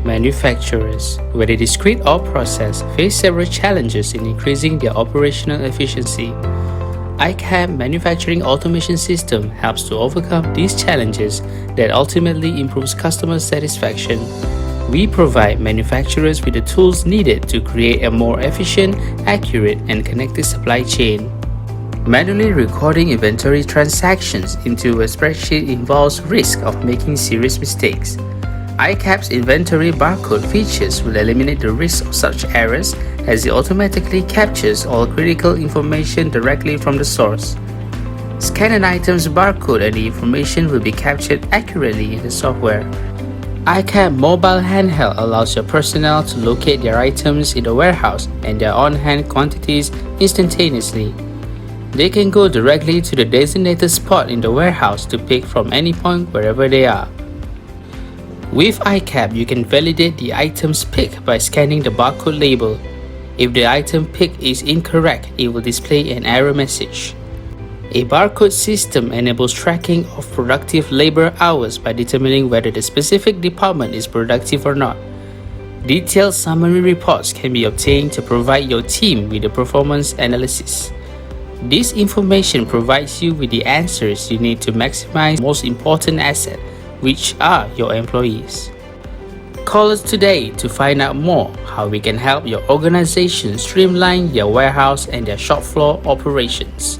Manufacturers, whether discrete or process, face several challenges in increasing their operational efficiency. iCAPT manufacturing automation system helps to overcome these challenges that ultimately improves customer satisfaction. We provide manufacturers with the tools needed to create a more efficient, accurate, and connected supply chain. Manually recording inventory transactions into a spreadsheet involves risk of making serious mistakes. iCAPT's inventory barcode features will eliminate the risk of such errors as it automatically captures all critical information directly from the source. Scan an item's barcode and the information will be captured accurately in the software. iCAPT mobile handheld allows your personnel to locate their items in the warehouse and their on-hand quantities instantaneously. They can go directly to the designated spot in the warehouse to pick from any point wherever they are. With iCAPT, you can validate the item's pick by scanning the barcode label. If the item pick is incorrect, it will display an error message. A barcode system enables tracking of productive labor hours by determining whether the specific department is productive or not. Detailed summary reports can be obtained to provide your team with a performance analysis. This information provides you with the answers you need to maximize the most important asset, which are your employees. Call us today to find out more how we can help your organization streamline their warehouse and their shop floor operations.